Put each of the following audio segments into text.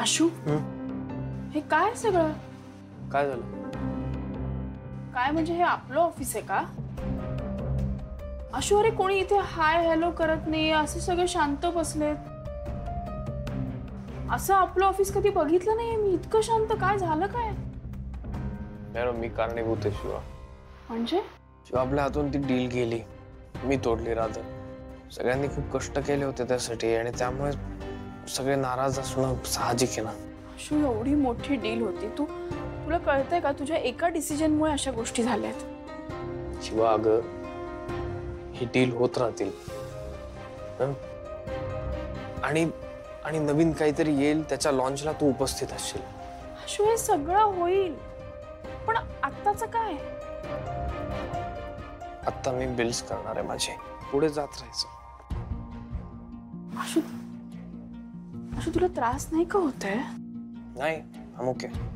आशू हे काय सगळं? काय झालं? काय म्हणजे हे आपलं ऑफिस आहे का? आशू अरे कोणी इथे हाय हॅलो करत नाही, असे सगळे शांत बसलेत. असं आपलं ऑफिस कधी बघितलं नाहीये मी. इतकं शांत काय झालं? काय यार मी कारणीभूत आहे शिवा. म्हणजे शिवा आपल्या हातून ती डील गेली, मी तोडली. राधा सगळ्यांनी खूप कष्ट केले होते त्यासाठी आणि त्यामुळे सगळे नाराज असणं साहजिक आहे ना. आशू एवढी मोठी डील होती, तुला कळतंय का? तुझ्या एका डिसिजनमुळे अशा गोष्टी झाल्यात. शिवा अगं ही डील होत राहतील आणि नवीन काहीतरी येईल, त्याच्या लॉन्चला तू उपस्थित असशील. आशू हे सगळं होईल, पण आत्ताचं काय? आता मी बिल्स करणार आहे माझे, पुढे जात राहायचं. आशू आशू तुला त्रास नाही का होतंय? नाही अमुक आहे.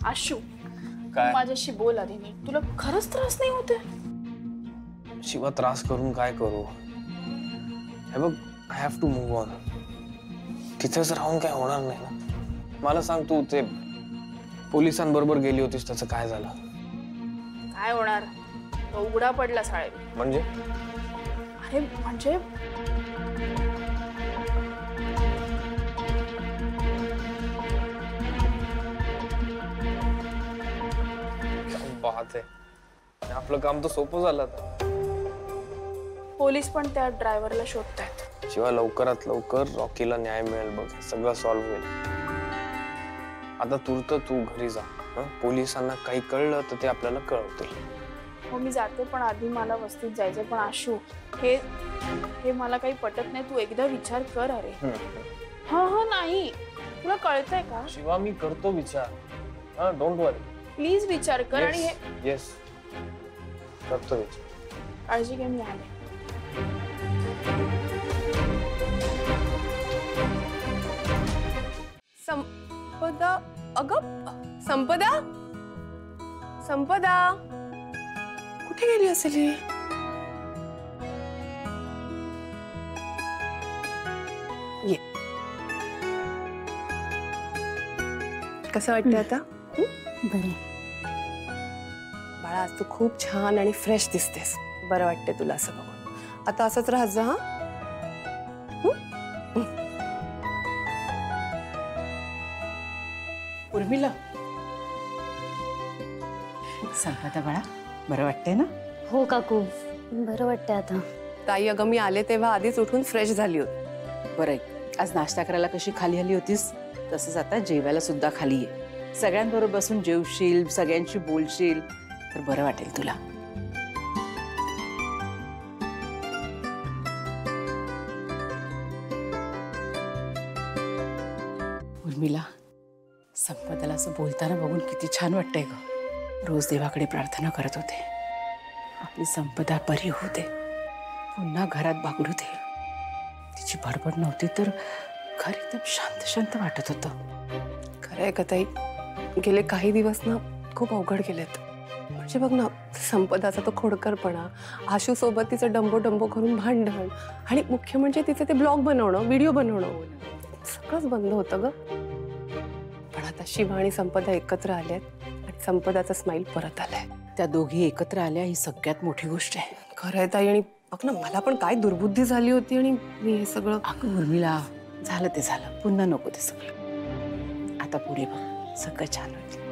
आशू काय? माझ्याशी बोल आधी नीट. तुला खरंच त्रास नाही होतंय? शिवा त्रास करून काय करू? हे बघ, I have to move on. तिथेच राहून काय होणार नाही ना. मला सांग, तू ते पोलिसांबरोबर गेली होतीस, त्याचं काय झालं? काय होणार? तो उघडा पडला साहेब. म्हणजे? अरे म्हणजे बात आहे, आपलं काम तर सोपं झालं आता. पोलीस पण त्या ड्रायव्हरला शोधतायत. शिवाय लवकरात लवकर रॉकीला न्याय मिळेल बघ, सगळं सॉल्व्ह होईल. आता तू घरी जा. पोलिसांना काही कळलं तर ते आपल्याला कळवतील. हो मी जाते, पण आधी मला वस्तीत जायचंय. पण आशू हे मला काही पटत नाही. तू एकदा विचार कर. अरे हा नाही, तुला कळतंय का? शिवा मी करतो विचार, डोंट वरी. प्लीज विचार कर. आणि हे येस करतो विचार. काळजी घे, मी आले. संपदा, अगं संपदा, संपदा कुठे गेली असेल ही? ये, कसं वाटतंय आता? बरं. बाळा आज तू खूप छान आणि फ्रेश दिसतेस. बरं वाटतंय तुला असं बघून. आता असंच राहत जा. हा उर्मिला, संपदा बाळा, बरं वाटतंय ना? हो काकू, बरं वाटतंय आता. ताई अगं मी आले तेव्हा आधीच उठून फ्रेश झाली होती. बरं आहे, आज नाश्ता करायला कशी खाली आली होतीस तसंच आता जेवायला सुद्धा खाली आहे. सगळ्यांबरोबर बसून जेवशील, सगळ्यांशी बोलशील तर बरं वाटेल तुला. उर्मिला, संपदाला असं बोलताना बघून किती छान वाटतंय ग. रोज देवाकडे प्रार्थना करत होते, आपली संपदा बरी होऊ दे, पुन्हा घरात बागडू दे. तिची बडबड नव्हती तर घर एकदम शांत शांत वाटत होतं. खरंय का ताई, गेले काही दिवस ना खूप अवघड गेलेत. म्हणजे बघ ना, संपदाचा तो खोडकरपणा, आशू सोबत तिचं डंबो डंबो करून भांडण, आणि मुख्य म्हणजे तिचे ते ब्लॉग बनवणं, व्हिडिओ बनवणं, सगळंच बंद होतं ग. पण आता शिवा आणि संपदा एकत्र आल्यात आणि संपदाचा स्माईल परत आलाय. त्या दोघी एकत्र आल्या ही सगळ्यात मोठी गोष्ट आहे. खरंय ताई, आणि बघ ना मला पण काय दुर्बुद्धी झाली होती आणि मी हे सगळं. अगं उर्मिला, झालं ते झालं, पुन्हा नको ते सगळं. आता पुढे बघ, सगळं छान होईल.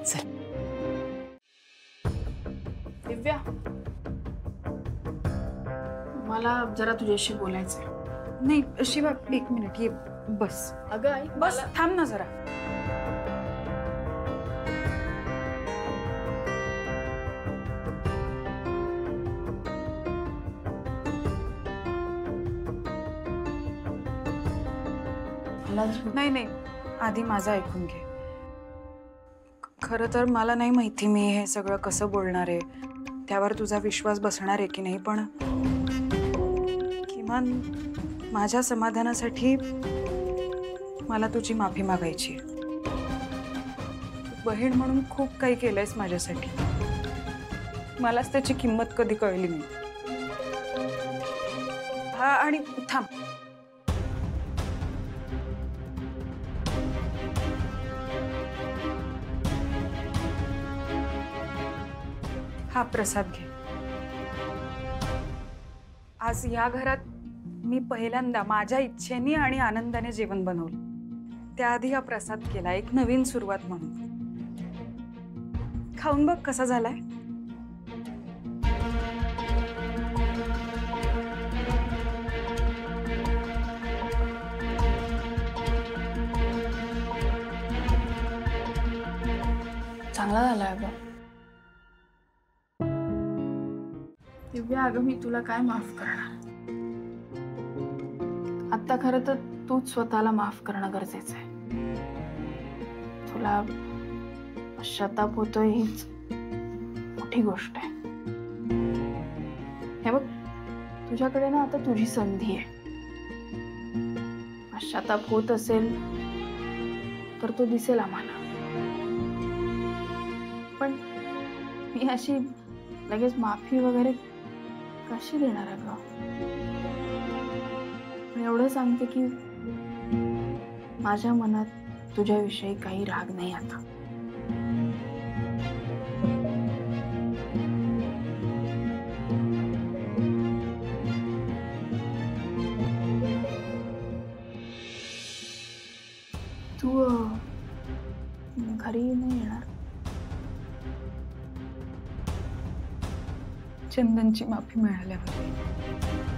चल. दिव्या, मला जरा तुझ्याशी बोलायचंय. नाही शिवा, एक मिनिट, ये बस. अगं आई, बस थांब ना जरा. नाही नाही, आधी माझं ऐकून घे. खरं तर मला नाही माहिती मी हे सगळं कसं बोलणार आहे, त्यावर तुझा विश्वास बसणार आहे की नाही, पण किमान माझ्या समाधानासाठी मला तुझी माफी मागायची. बहीण म्हणून खूप काही केलंयस माझ्यासाठी. मलाच त्याची किंमत कधी कळली नाही. हा, आणि थांब, हा प्रसाद घे. आज या घरात मी पहिल्यांदा माझ्या इच्छेने आणि आनंदाने जेवण बनवलं. त्याआधी हा प्रसाद केला, एक नवीन सुरुवात म्हणून. खाऊन बघ कसा झालाय. चांगला झालाय बघ. दिव्या, अगं मी तुला काय माफ करणार. आता खरं तर तूच स्वतःला माफ करणं गरजेचं आहे. तुला पश्चाताप होतोय हीच मोठी गोष्ट आहे. हे बघ, तुझ्याकडे ना आता तुझी संधी आहे. पश्चाताप होत असेल तर तो दिसेल आम्हाला, पण मी अशी लगेच माफी वगैरे कशी देणार अगं. पण एवढं सांगते की माझ्या मनात तुझ्याविषयी काही राग नाही आता. तू घरी नाही येणार? चंदनची माफी मिळाल्यावर